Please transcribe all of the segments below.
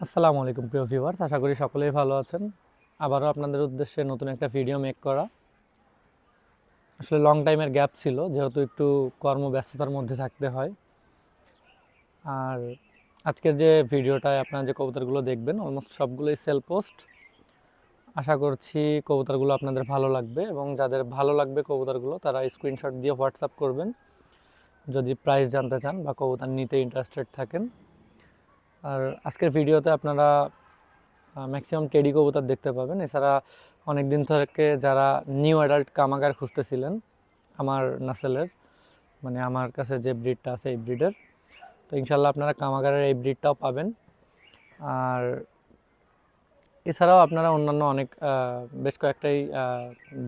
আসসালামু আলাইকুম প্রিয় ভিউয়ার্স, আশা করি সকলেই ভালো আছেন। আবারও আপনাদের উদ্দেশ্যে নতুন একটা ভিডিও মেক করা। আসলে লং টাইমের গ্যাপ ছিল, যেহেতু একটু কর্মব্যস্ততার মধ্যে থাকতে হয়। আর আজকের যে ভিডিওটায় আপনারা যে কবুতরগুলো দেখবেন অলমোস্ট সবগুলোই সেল পোস্ট। আশা করছি কবুতরগুলো আপনাদের ভালো লাগবে, এবং যাদের ভালো লাগবে কবুতরগুলো তারা স্ক্রিনশট দিয়ে হোয়াটসঅ্যাপ করবেন যদি প্রাইস জানতে চান বা কবুতর নিতে ইন্টারেস্টেড থাকেন। আর আজকের ভিডিওতে আপনারা ম্যাক্সিমাম টেডি কবুতর দেখতে পাবেন। এছাড়া অনেক দিন থেকে যারা নিউ অ্যাডাল্ট কামাগার খুঁজতেছিলেন আমার নাসেলের, মানে আমার কাছে যে ব্রিডটা আছে এই ব্রিডের, তো ইনশাল্লাহ আপনারা কামাগারের এই ব্রিডটাও পাবেন। আর এছাড়াও আপনারা অন্যান্য অনেক বেশ কয়েকটাই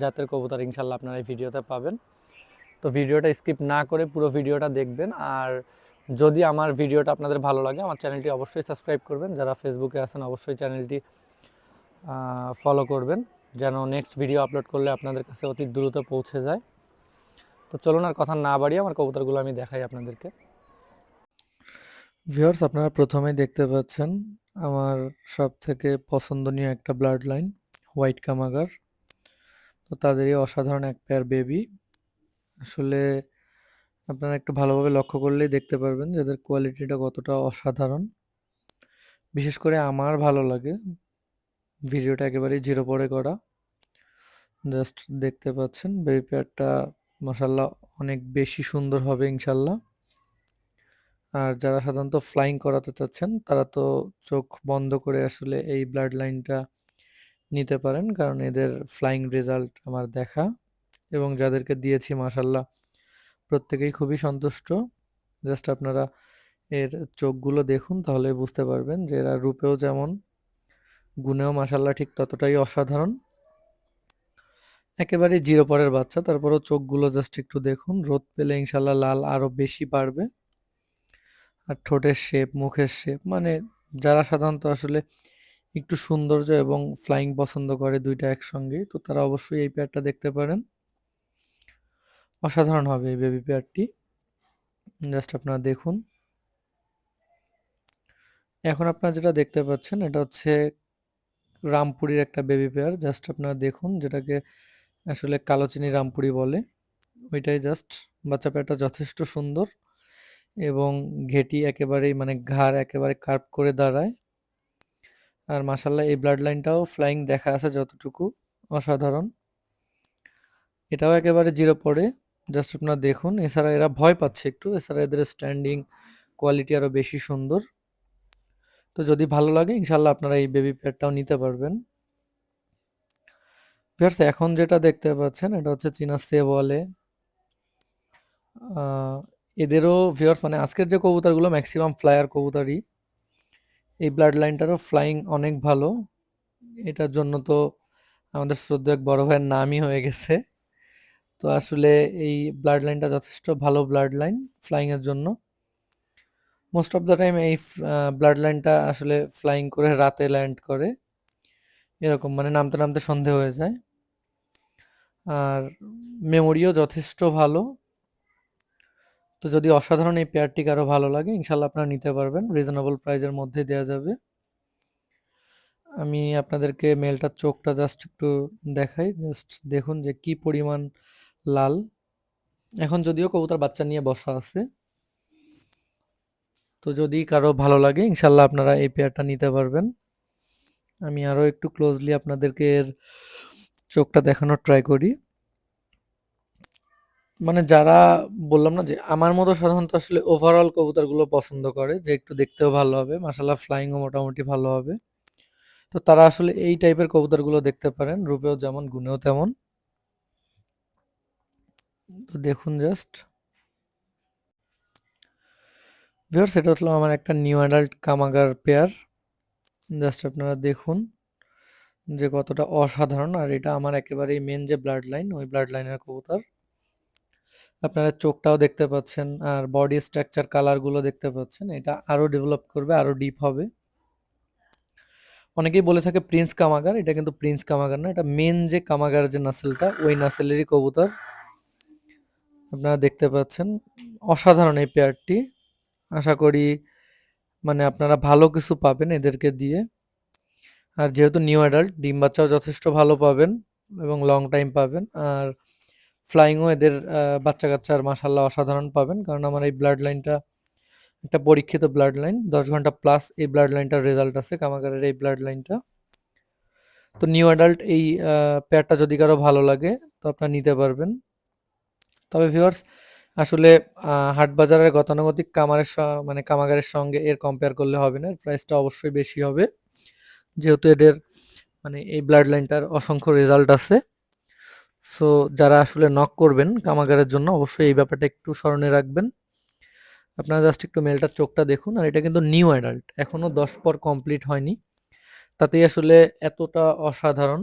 জাতের কবুতর ইনশাল্লাহ আপনারা এই ভিডিওতে পাবেন। তো ভিডিওটা স্কিপ না করে পুরো ভিডিওটা দেখবেন। আর যদি আমার ভিডিওটা আপনাদের ভালো লাগে আমার চ্যানেলটি অবশ্যই সাবস্ক্রাইব করবেন। যারা ফেসবুকে আছেন অবশ্যই চ্যানেলটি ফলো করবেন, যেন নেক্সট ভিডিও আপলোড করলে আপনাদের কাছে অতি দ্রুত পৌঁছে যায়। তো চলুন আর কথা না বাড়িয়ে আমার কবুতরগুলো আমি দেখাই আপনাদেরকে। ভিউয়ার্স, আপনারা প্রথমেই দেখতে পাচ্ছেন আমার সব থেকে পছন্দনীয় একটা ব্লাড লাইন, হোয়াইট কামাগার। তো তাদেরই অসাধারণ এক পেয়ার বেবি। আসলে আপনারা একটু ভালোভাবে লক্ষ্য করলেই দেখতে পারবেন যে এদের কোয়ালিটিটা কতটা অসাধারণ। বিশেষ করে আমার ভালো লাগে। ভিডিওটা একেবারেই জিরো পরে করা। জাস্ট দেখতে পাচ্ছেন বেবি পেয়ারটা মাশাআল্লাহ অনেক বেশি সুন্দর হবে ইনশাল্লাহ। আর যারা সাধারণত ফ্লাইং করাতে চাচ্ছেন তারা তো চোখ বন্ধ করে আসলে এই ব্লাড লাইনটা নিতে পারেন, কারণ এদের ফ্লাইং রেজাল্ট আমার দেখা, এবং যাদেরকে দিয়েছি মাশাআল্লাহ প্রত্যেকেই খুবই সন্তুষ্ট। জাস্ট আপনারা এর চোখগুলো দেখুন তাহলে বুঝতে পারবেন যে এরা রূপেও যেমন, গুণেও মাশাআল্লাহ ঠিক ততটাই অসাধারণ। একেবারে জিরো পরের বাচ্চা, তারপরও চোখগুলো জাস্ট একটু দেখুন। রোদ পেলে ইনশাল্লাহ লাল আরো বেশি বাড়বে। আর ঠোঁটের শেপ, মুখের শেপ, মানে যারা সাধারণত আসলে একটু সৌন্দর্য এবং ফ্লাইং পছন্দ করে দুইটা একসঙ্গে, তো তারা অবশ্যই এই পেয়ারটা দেখতে পারেন। অসাধারণ হবে এই বেবি পেয়ারটি। জাস্ট আপনারা দেখুন। এখন আপনারা যেটা দেখতে পাচ্ছেন এটা হচ্ছে রামপুরির একটা বেবি পেয়ার। জাস্ট আপনারা দেখুন, যেটাকে আসলে কালোচিনি রামপুরি বলে, ওইটাই জাস্ট। বাচ্চা পেয়ারটা যথেষ্ট সুন্দর, এবং ঘেটি একেবারেই মানে ঘাড় একেবারে কার্ভ করে দাঁড়ায়। আর মাশাল্লাহ এই ব্লাড লাইনটাও ফ্লাইং দেখা আছে যতটুকু, অসাধারণ। এটাও একেবারে জিরো পড়ে। জাস্ট আপনারা দেখুন। এছাড়া এরা ভয় পাচ্ছে একটু, এছাড়া এদের স্ট্যান্ডিং কোয়ালিটি আরো বেশি সুন্দর। তো যদি ভালো লাগে ইনশাল্লাহ আপনারা এই বেবি পেয়ারটাও নিতে পারবেন। ভিউয়ার্স, এখন যেটা দেখতে পাচ্ছেন এটা হচ্ছে চীনা সেবলে। আহ, এদেরও ভিউয়ার্স মানে আজকের যে কবুতরগুলো ম্যাক্সিমাম ফ্লায়ার কবুতরই। এই ব্লাড লাইনটারও ফ্লাইং অনেক ভালো। এটার জন্য তো আমাদের শ্রদ্ধেয় এক বড় ভাইয়ের নামই হয়ে গেছে। তো আসলে এই ব্লাড লাইনটা যথেষ্ট ভালো ব্লাড লাইন ফ্লাইং এর জন্য। মোস্ট অফ দ্য টাইম এই ব্লাড লাইনটা আসলে ফ্লাইং করে রাতে ল্যান্ড করে, এরকম মানে নামতে নামতে সন্ধে হয়ে যায়। আর মেমোরিও যথেষ্ট ভালো। তো যদি অসাধারণ এই পেয়ারটি কারো ভালো লাগে ইনশাল্লাহ আপনারা নিতে পারবেন, রিজনেবল প্রাইজের মধ্যে দেওয়া যাবে। আমি আপনাদেরকে মেলটার চোখটা জাস্ট একটু দেখাই। জাস্ট দেখুন যে কি পরিমাণ লাল। এখন যদিও কবুতর বাচ্চা নিয়ে বসা আছে। তো যদি কারো ভালো লাগে ইনশাল্লাহ আপনারা এই পেয়ারটা নিতে পারবেন। আমি আরো একটু ক্লোজলি আপনাদেরকে এর চোখটা দেখানোর ট্রাই করি। মানে যারা বললাম না যে আমার মতো সাধারণত আসলে ওভারঅল কবুতরগুলো পছন্দ করে, যে একটু দেখতেও ভালো হবে, মাশাআল্লাহ ফ্লাইংও মোটামুটি ভালো হবে, তো তারা আসলে এই টাইপের কবুতরগুলো দেখতে পারেন, রূপেও যেমন গুণেও তেমন। তো দেখুন জাস্ট ভিউয়ার্স, এটা হলো আমার একটা নিউ অ্যাডাল্ট কামাগার পেয়ার। জাস্ট আপনারা দেখুন যে কতটা অসাধারণ। আর এটা আমার একেবারেই মেন যে ব্লাড লাইন, ওই ব্লাড লাইনের কবুতর। আপনারা চোখটাও দেখতে পাচ্ছেন, আর বডি স্ট্রাকচার কালারগুলো দেখতে পাচ্ছেন। এটা আরো ডেভেলপ করবে, আরো ডিপ হবে। অনেকেই বলে থাকে প্রিন্স কামাগার, এটা কিন্তু প্রিন্স কামাগার না, এটা মেন যে কামাগার যে নাসেলটা ওই নাসেলেরই কবুতর। আপনারা দেখতে পাচ্ছেন অসাধারণ এই পেয়ারটি। আশা করি মানে আপনারা ভালো কিছু পাবেন এদেরকে দিয়ে। আর যেহেতু নিউ অ্যাডাল্ট, ডিম বাচ্চাও যথেষ্ট ভালো পাবেন এবং লং টাইম পাবেন। আর ফ্লাইংও এদের বাচ্চা কাচ্চার মাশাল্লাহ অসাধারণ পাবেন, কারণ আমার এই ব্লাড লাইনটা একটা পরীক্ষিত ব্লাড লাইন। 10 ঘন্টা প্লাস এই ব্লাড লাইনটার রেজাল্ট আছে, কামাগারের এই ব্লাড লাইনটা। তো নিউ অ্যাডাল্ট এই পেয়ারটা যদি কারো ভালো লাগে তো আপনারা নিতে পারবেন। তবে ভিউয়ার্স, আসলে হাট বাজারের গতানুগতিক মানে কামাগারের সঙ্গে এর কম্পেয়ার করলে হবে না, প্রাইসটা অবশ্যই বেশি হবে, যেহেতু এদের মানে এই ব্লাড লাইনটার অসংখ্য রেজাল্ট আছে। সো যারা আসলে নক করবেন কামাগারের জন্য অবশ্যই এই ব্যাপারটা একটু স্মরণে রাখবেন। আপনারা জাস্ট একটু মেলটার চোখটা দেখুন, আর এটা কিন্তু নিউ অ্যাডাল্ট, এখনো 10 পর কমপ্লিট হয়নি, তাতেই আসলে এতটা অসাধারণ।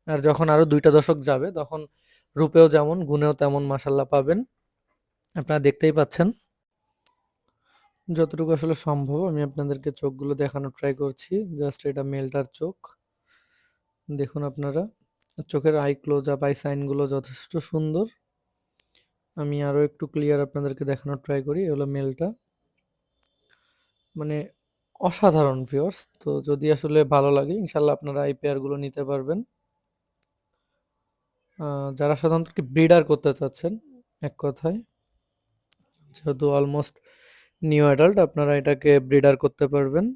আর যখন আরো 2টা দশক যাবে তখন রূপেও যেমন গুণেও তেমন মাসাল্লাহ পাবেন। আপনারা দেখতেই পাচ্ছেন। যতটুকু আসলে সম্ভব আমি আপনাদেরকে চোখগুলো দেখানোর ট্রাই করছি। জাস্ট এটা মেলটার চোখ দেখুন আপনারা, চোখের আই ক্লোজ আপ, আই সাইনগুলো যথেষ্ট সুন্দর। আমি আরো একটু ক্লিয়ার আপনাদেরকে দেখানোর ট্রাই করি। এ হলো মেলটা, মানে অসাধারণ ভিউয়ার্স। তো যদি আসলে ভালো লাগে ইনশাল্লাহ আপনারা এই পেয়ারগুলো নিতে পারবেন। যারা সাধারণত ব্রিডার করতে চাচ্ছেন, এক কথায় যেহেতু অলমোস্ট নিউ অ্যাডাল্ট, আপনারা এটাকে ব্রিডার করতে পারবেন।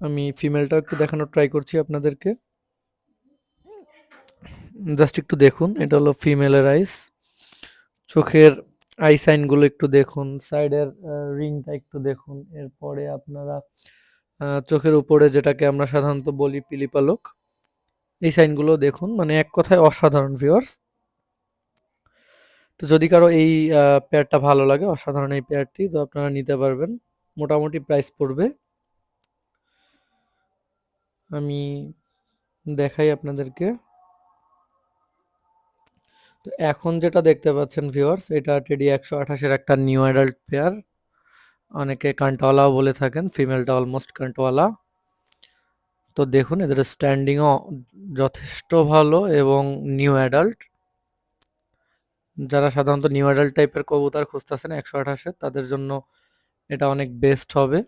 আমি ফিমেলটাও একটু দেখানোর ট্রাই করছি আপনাদেরকে, জাস্ট একটু দেখুন। এটা হলো ফিমেলের আইস, চোখের আই সাইনগুলো একটু দেখুন, সাইডের রিংটা একটু দেখুন। এরপরে আপনারা চোখের উপরে যেটাকে আমরা সাধারণত বলি পিলিপালক, এই সাইনগুলো দেখুন। মানে এক কথায় অসাধারণ ভিউয়ার্স। তো যদি কারো এই পেয়ারটা ভালো লাগে, অসাধারণ এই পেয়ারটি, তো আপনারা নিতে পারবেন। মোটামুটি প্রাইস পড়বে, আমি দেখাই আপনাদেরকে। তো এখন যেটা দেখতে পাচ্ছেন ভিউয়ার্স, এটা টেডি 128-এর একটা নিউ অ্যাডাল্ট পেয়ার। অনেকে কান্টওয়ালাও বলে থাকেন, ফিমেলটা অলমোস্ট কান্টওয়ালা। তো দেখুন এদের স্ট্যান্ডিংও যথেষ্ট ভালো এবং নিউ অ্যাডাল্ট। যারা সাধারণত নিউ অ্যাডাল্ট টাইপের কবুতর খুঁজতেছেন 128-এর, তাদের জন্য এটা অনেক বেস্ট হবে।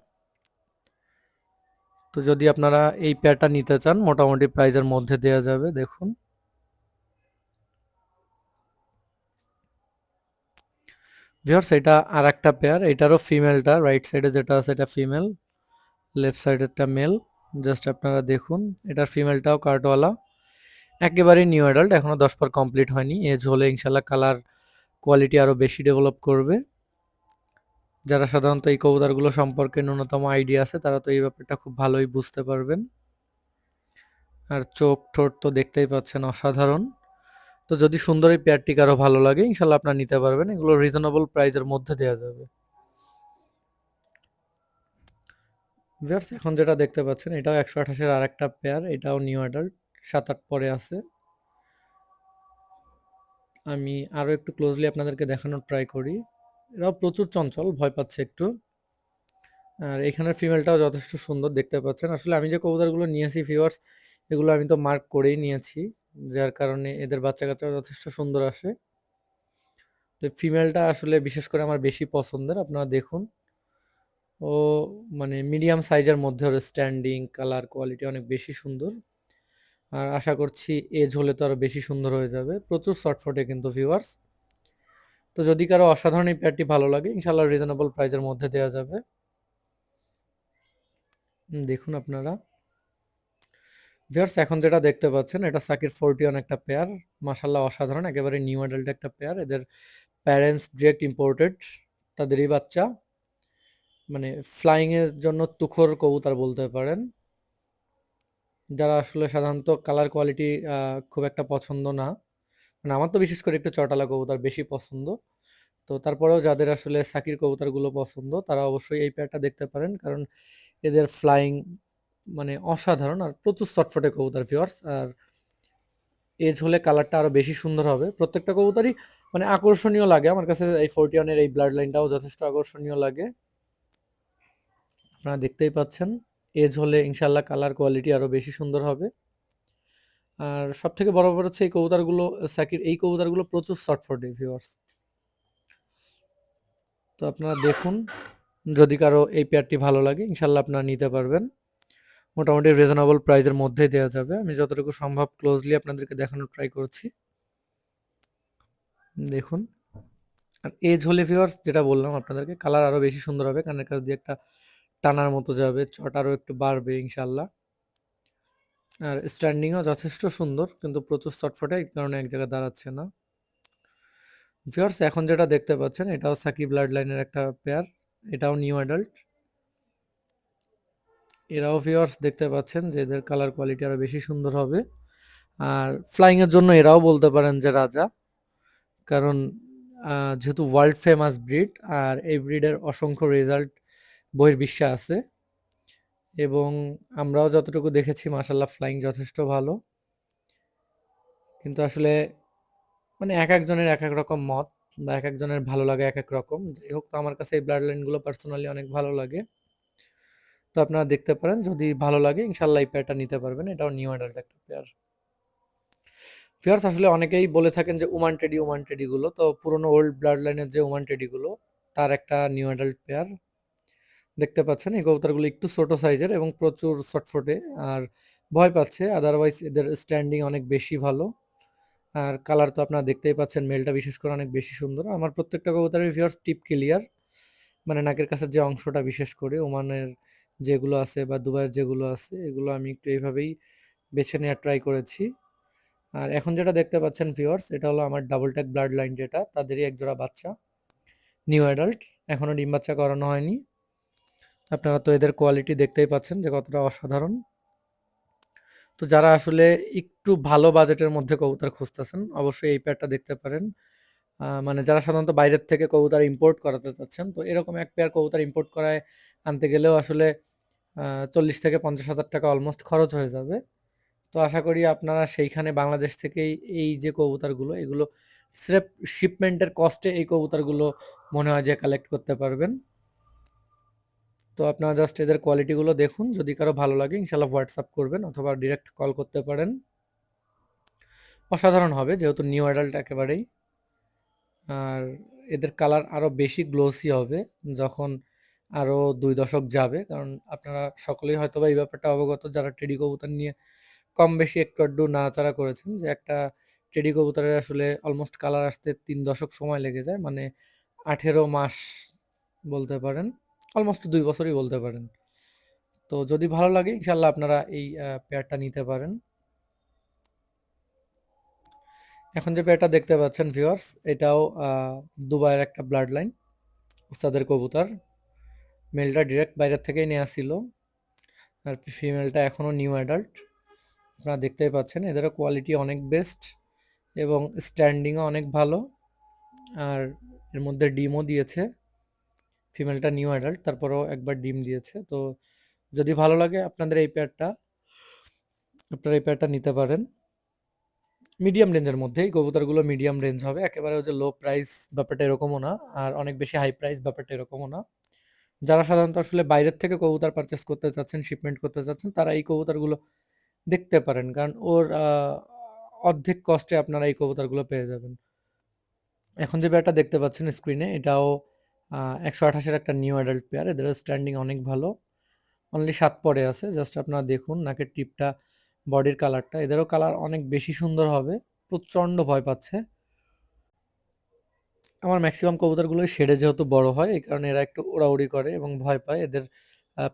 তো যদি আপনারা এই পেয়ারটা নিতে চান মোটামুটি প্রাইজের মধ্যে দেওয়া যাবে। দেখুন ভিউয়ার্স, এটা আর একটা পেয়ার, এটারও ফিমেলটা রাইট সাইডে যেটা আছে এটা ফিমেল, লেফট সাইডেরটা মেল। জাস্ট আপনারা দেখুন, এটার ফিমেলটাও কার্ডওয়ালা, একেবারেই নিউ অ্যাডাল্ট, এখনো 10 পর কমপ্লিট হয়নি। এজ হলে ইনশাল্লাহ কালার কোয়ালিটি আরও বেশি ডেভেলপ করবে। যারা সাধারণত এই কবুতরগুলো সম্পর্কে ন্যূনতম আইডিয়া আছে তারা তো এই ব্যাপারটা খুব ভালোই বুঝতে পারবেন। আর চোখ ঠোঁট তো দেখতেই পাচ্ছেন অসাধারণ। তো যদি সুন্দর এই পেয়ারটি কারো ভালো লাগে ইনশাল্লাহ আপনারা নিতে পারবেন, এগুলো রিজনেবল প্রাইজের মধ্যে দেওয়া যাবে। ভিউয়ার্স, এখন যেটা দেখতে পাচ্ছেন এটাও 128-এর আর একটা পেয়ার, এটাও নিউ অ্যাডাল্ট, 7-8 পরে আছে। আমি আরও একটু ক্লোজলি আপনাদেরকে দেখানোর ট্রাই করি। এরাও প্রচুর চঞ্চল, ভয় পাচ্ছে একটু। আর এখানের ফিমেলটাও যথেষ্ট সুন্দর দেখতে পাচ্ছেন। আসলে আমি যে কবুতরগুলো নিয়েছি ভিউয়ার্স, এগুলো আমি তো মার্ক করেই নিয়েছি, যার কারণে এদের বাচ্চা কাচ্চাও যথেষ্ট সুন্দর আসে। তো ফিমেলটা আসলে বিশেষ করে আমার বেশি পছন্দের। আপনারা দেখুন, ও মানে মিডিয়াম সাইজের মধ্যে, ওর স্ট্যান্ডিং কালার কোয়ালিটি অনেক বেশি সুন্দর। আর আশা করছি এজ হলে তো আরো বেশি সুন্দর হয়ে যাবে। প্রচুর শর্টফটে কিন্তু ভিউয়ার্স। তো যদি কারো অসাধারণ এই পেয়ারটি ভালো লাগে ইনশাল্লাহ রিজনেবল প্রাইজের মধ্যে দেওয়া যাবে। দেখুন আপনারা ভিউয়ার্স, এখন যেটা দেখতে পাচ্ছেন এটা সাকির 41 একটা পেয়ার, মাশাল্লাহ অসাধারণ, একেবারে নিউ অ্যাডাল্ট একটা পেয়ার। এদের প্যারেন্টস ডিরেক্ট ইম্পোর্টেড, তাদেরই বাচ্চা। মানে ফ্লাইং এর জন্য তুখোর কবুতর বলতে পারেন। যারা আসলে সাধারণত কালার কোয়ালিটি খুব একটা পছন্দ না, মানে আমার তো বিশেষ করে একটু চটালা কবুতর বেশি পছন্দ। তো তারপরেও যাদের আসলে সাকির কবুতরগুলো পছন্দ তারা অবশ্যই এই পেয়ারটা দেখতে পারেন, কারণ এদের ফ্লাইং মানে অসাধারণ আর প্রচুর চটফটে কবুতর ভিউয়ার্স। আর এজ হলে কালারটা আরো বেশি সুন্দর হবে। প্রত্যেকটা কবুতরই মানে আকর্ষণীয় লাগে আমার কাছে। এই 41-এর এই ব্লাড লাইনটাও যথেষ্ট আকর্ষণীয় লাগে, আপনারা দেখতেই পাচ্ছেন। এজ হলে ইনশাল্লাহ কালার কোয়ালিটি আরো বেশি সুন্দর হবে। আর সব থেকে বড় ব্যাপার হচ্ছে এই কবুতরগুলো, সাকির এই কবুতরগুলো প্রচুর শর্টফটে ভিউয়ার্স। তো আপনারা দেখুন যদি কারো এই পেয়ারটি ভালো লাগে ইনশাল্লাহ আপনারা নিতে পারবেন। মোটামুটি রিজনেবল প্রাইসের মধ্যেই দেওয়া যাবে। আমি যতটুকু সম্ভব ক্লোজলি আপনাদেরকে দেখানোর ট্রাই করছি। দেখুন, আর এজ হলে ভিউয়ার্স যেটা বললাম আপনাদেরকে, কালার আরও বেশি সুন্দর হবে, কানের কাছ দিয়ে একটা টানার মতো যাবে, চট আরও একটু বাড়বে ইনশাল্লাহ। আর স্ট্যান্ডিংও যথেষ্ট সুন্দর, কিন্তু প্রচুর চটফটে, এই কারণে এক জায়গায় দাঁড়াচ্ছে না। ভিউয়ার্স এখন যেটা দেখতে পাচ্ছেন এটাও সাকি ব্লাড লাইনের একটা পেয়ার, এটাও নিউ অ্যাডাল্ট। এরাও ভিউয়ার্স দেখতে পাচ্ছেন যে এদের কালার কোয়ালিটি আরও বেশি সুন্দর হবে। আর ফ্লাইংয়ের জন্য এরাও বলতে পারেন যে রাজা, কারণ যেহেতু ওয়ার্ল্ড ফেমাস ব্রিড, আর এই ব্রিডের অসংখ্য রেজাল্ট বহির্বিশ্বে আছে, এবং আমরাও যতটুকু দেখেছি মাশাল্লাহ ফ্লাইং যথেষ্ট ভালো। কিন্তু আসলে মানে এক একজনের এক এক রকম মত, বা এক একজনের ভালো লাগে এক এক রকম। যাই হোক, তো আমার কাছে এই ব্লাড লাইনগুলো পার্সোনালি অনেক ভালো লাগে। তো আপনারা দেখতে পারেন, যদি ভালো লাগে ইনশাল্লাহ এই পেয়ারটা নিতে পারবেন। এটাও নিউ অ্যাডাল্ট একটা পেয়ার। ফিয়ার্স আসলে অনেকেই বলে থাকেন যে ওমান টেডিগুলো, তো পুরোনো ওল্ড ব্লাড লাইনের যে ওমান টেডিগুলো, তার একটা নিউ অ্যাডাল্ট পেয়ার দেখতে পাচ্ছেন। এই কবুতরগুলো একটু ছোট সাইজের এবং প্রচুর চটফটে, আর ভয় পাচ্ছে। আদারওয়াইজ এদের স্ট্যান্ডিং অনেক বেশি ভালো। আর কালার তো আপনারা দেখতেই পাচ্ছেন, মেলটা বিশেষ করে অনেক বেশি সুন্দর। আমার প্রত্যেকটা কবুতরের ভিউয়ার্স টিপ ক্লিয়ার, মানে নাকের কাছে যে অংশটা বিশেষ করে ওমানের যেগুলো আছে বা দুবাইয়ের যেগুলো আছে, এগুলো আমি একটু এইভাবেই বেছে নেওয়ার ট্রাই করেছি। আর এখন যেটা দেখতে পাচ্ছেন ভিউয়ার্স, এটা হলো আমার ডাবল ট্যাগ ব্লাড লাইন, যেটা তাদেরই একজোড়া বাচ্চা, নিউ অ্যাডাল্ট, এখনো ডিম বাচ্চা করানো হয়নি। আপনারা তো এদের কোয়ালিটি দেখতেই পাচ্ছেন যে কতটা অসাধারণ। তো যারা আসলে একটু ভালো বাজেটের মধ্যে কবুতর খুঁজতেছেন অবশ্যই এই পেয়ারটা দেখতে পারেন। মানে যারা সাধারণত বাইরের থেকে কবুতর ইম্পোর্ট করাতে চাচ্ছেন, তো এরকম এক পেয়ার কবুতর ইম্পোর্ট করায় আনতে গেলেও আসলে 40,000 থেকে 50,000 টাকা অলমোস্ট খরচ হয়ে যাবে। তো আশা করি আপনারা সেইখানে বাংলাদেশ থেকেই এই যে কবুতরগুলো, এগুলো স্রেফ শিপমেন্টের কস্টে এই কবুতরগুলো মনে হয় যে কালেক্ট করতে পারবেন। তো আপনারা জাস্ট এদের কোয়ালিটিগুলো দেখুন, যদি কারো ভালো লাগে ইনশাল্লাহ হোয়াটসঅ্যাপ করবেন অথবা ডিরেক্ট কল করতে পারেন। অসাধারণ হবে যেহেতু নিউ অ্যাডাল্ট একেবারেই। আর এদের কালার আরও বেশি গ্লোসি হবে যখন আরও 2 দশক যাবে, কারণ আপনারা সকলেই হয়তোবা এই ব্যাপারটা অবগত যারা টেডি কবুতর নিয়ে কম বেশি একটু আধটু নাড়াচাড়া করেছেন, যে একটা টেডি কবুতরের আসলে অলমোস্ট কালার আসতে 3 দশক সময় লেগে যায়, মানে 18 মাস বলতে পারেন, অলমোস্ট 2 বছরই বলতে পারেন। তো যদি ভালো লাগে ইনশাল্লাহ আপনারা এই পেয়ারটা নিতে পারেন। এখন যে পেয়ারটা দেখতে পাচ্ছেন ভিউয়ার্স, এটাও দুবাইয়ের একটা ব্লাড লাইন, উস্তাদের কবুতর। মেলটা ডিরেক্ট বাইরের থেকেই নেওয়া ছিল, আর ফিমেলটা এখনও নিউ অ্যাডাল্ট। আপনারা দেখতেই পাচ্ছেন এদেরও কোয়ালিটি অনেক বেস্ট এবং স্ট্যান্ডিংও অনেক ভালো। আর এর মধ্যে ডিমও দিয়েছে, ফিমেলটা নিউ অ্যাডাল্ট, তারপরেও একবার ডিম দিয়েছে। তো যদি ভালো লাগে আপনারা এই পেয়ারটা নিতে পারেন। মিডিয়াম রেঞ্জের মধ্যেই কবুতরগুলো মিডিয়াম রেঞ্জ হবে, একেবারে হচ্ছে লো প্রাইস ব্যাপারটা এরকমও না, আর অনেক বেশি হাই প্রাইস ব্যাপারটা এরকমও না। যারা সাধারণত আসলে বাইরের থেকে কবুতর পারচেস করতে চাচ্ছেন, শিপমেন্ট করতে চাচ্ছেন, তারা এই কবুতরগুলো দেখতে পারেন, কারণ ওর অর্ধেক কস্টে আপনারা এই কবুতরগুলো পেয়ে যাবেন। এখন যে পেয়ারটা দেখতে পাচ্ছেন স্ক্রিনে, এটাও 128-এর একটা নিউ অ্যাডাল্ট পেয়ার। এদের স্ট্যান্ডিং অনেক ভালো, অনলি 7 পরে আছে। জাস্ট আপনারা দেখুন নাকের টিপটা, বডির কালারটা, এদেরও কালার অনেক বেশি সুন্দর হবে। প্রচণ্ড ভয় পাচ্ছে। আমার ম্যাক্সিমাম কবুতরগুলোই শেডে যেহেতু বড় হয়, এই কারণে এরা একটু ওড়াউড়ি করে এবং ভয় পায়। এদের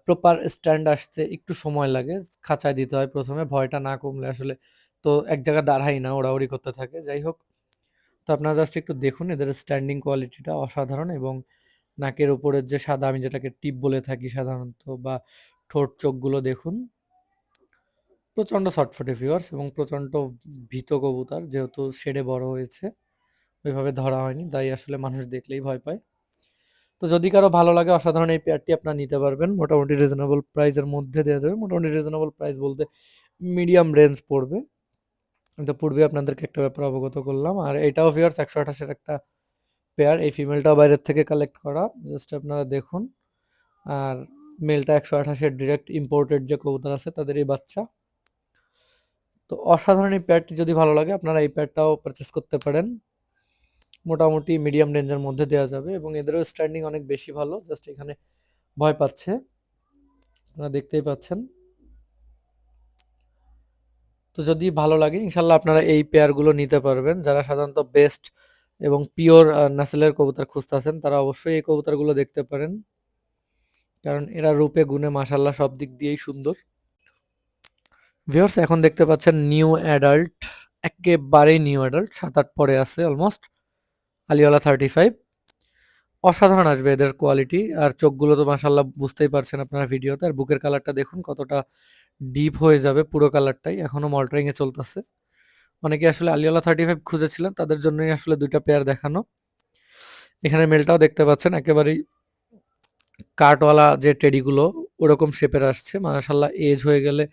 প্রপার স্ট্যান্ড আসতে একটু সময় লাগে, খাঁচায় দিতে হয় প্রথমে। ভয়টা না কমলে আসলে তো এক জায়গায় দাঁড়াই না, ওড়াউড়ি করতে থাকে। যাই হোক, তো আপনারা জাস্ট একটু দেখুন এদের স্ট্যান্ডিং কোয়ালিটিটা অসাধারণ, এবং নাকের উপরের যে সাদা, আমি যেটাকে টিপ বলে থাকি সাধারণত, বা ঠোঁট চোখগুলো দেখুন, প্রচণ্ড ছটফটে ভিউয়ার্স, এবং প্রচণ্ড ভীত কবুতর, যেহেতু শেডে বড় হয়েছে, ওইভাবে ধরা হয়নি, তাই আসলে মানুষ দেখলেই ভয় পায়। তো যদি কারো ভালো লাগে অসাধারণ এই পেয়ারটি আপনারা নিতে পারবেন, মোটামুটি রিজনেবল প্রাইসের মধ্যে দেওয়া যাবে। মোটামুটি রিজনেবল প্রাইস বলতে মিডিয়াম রেঞ্জ পড়বে। তো পূর্বে আপনাদেরকে একটা ব্যাপার অবগত করলাম। আর এটাও ভিউয়ার্স 128-এর একটা পেয়ার, এই ফিমেলটাও বাইরের থেকে কালেক্ট করা, জাস্ট আপনারা দেখুন। আর মেলটা 128-এর ডিরেক্ট ইম্পোর্টেড যে কবুতর আছে তাদেরই বাচ্চা। তো অসাধারণ এই পেয়ারটি যদি ভালো লাগে আপনারা এই পেয়ারটাও পারচেস করতে পারেন। মোটামুটি মিডিয়াম রেঞ্জের মধ্যে দেওয়া যাবে এবং এদেরও স্ট্যান্ডিং অনেক বেশি ভালো। জাস্ট এখানে ভয় পাচ্ছে, আপনারা দেখতেই পাচ্ছেন। তো যদি ভালো লাগে ইনশাল্লাহ আপনারা এই পেয়ারগুলো নিতে পারবেন। যারা সাধারণত বেস্ট এবং পিওর নাসেলের কবুতর খুঁজতেছেন তারা অবশ্যই এই কবুতরগুলো দেখতে পারেন, কারণ এরা রূপে গুণে মাশাল্লাহ সব দিক দিয়েই সুন্দর। ভিউয়ার্স, এখন দেখতে পাচ্ছেন নিউ অ্যাডাল্ট, একেবারেই নিউ অ্যাডাল্ট, 7-8 পরে আছে অলমোস্ট, আলিওয়ালা 35। অসাধারণ আসবে এদের কোয়ালিটি, আর চোখগুলো তো মাশাল্লাহ বুঝতেই পারছেন আপনারা ভিডিওতে। আর বুকের কালারটা দেখুন কতটা ডিপ হয়ে যাবে, পুরো কালারটাই এখনো মল্টারিং এ চলতেছে। অনেকে আসলে আলিওয়ালা 35 খুঁজেছিলেন, তাদের জন্যই আসলে দুইটা পেয়ার দেখানো। এখানে মেলটাও দেখতে পাচ্ছেন একেবারেই কাটওয়ালা যে টেডিগুলো ওরকম শেপের আসছে। মাশাল্লাহ এজ হয়ে গেলে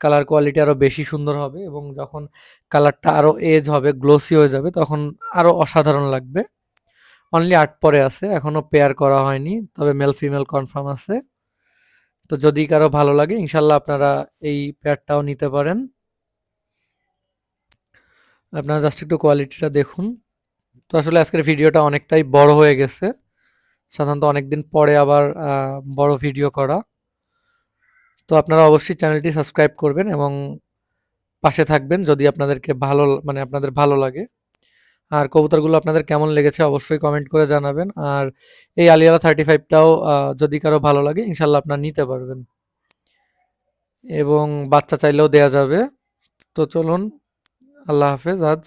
কালার কোয়ালিটি আরো বেশি সুন্দর হবে, এবং যখন কালারটা আরো এজ হবে, গ্লোসি হয়ে যাবে, তখন আরো অসাধারণ লাগবে। অনলি 8 পরে আছে, এখনো পেয়ার করা হয়নি, তবে মেল ফিমেল কনফার্ম আছে। তো যদি কারো ভালো লাগে ইনশাল্লাহ আপনারা এই পেয়ারটাও নিতে পারেন। আপনারা জাস্ট একটু কোয়ালিটিটা দেখুন। তো আসলে আজকের ভিডিওটা অনেকটাই বড় হয়ে গেছে, সাধারণত অনেকদিন পরে আবার বড় ভিডিও করা। তো আপনারা অবশ্যই চ্যানেলটি সাবস্ক্রাইব করবেন এবং পাশে থাকবেন যদি আপনাদেরকে ভালো মানে আপনাদের ভালো লাগে। আর কবুতরগুলো আপনাদের কেমন লেগেছে অবশ্যই কমেন্ট করে জানাবেন। আর এই আলিয়ালা 35টাও যদি কারো ভালো লাগে ইনশাল্লাহ আপনারা নিতে পারবেন, এবং বাচ্চা চাইলেও দেয়া যাবে। তো চলুন, আল্লাহ হাফেজ আজ।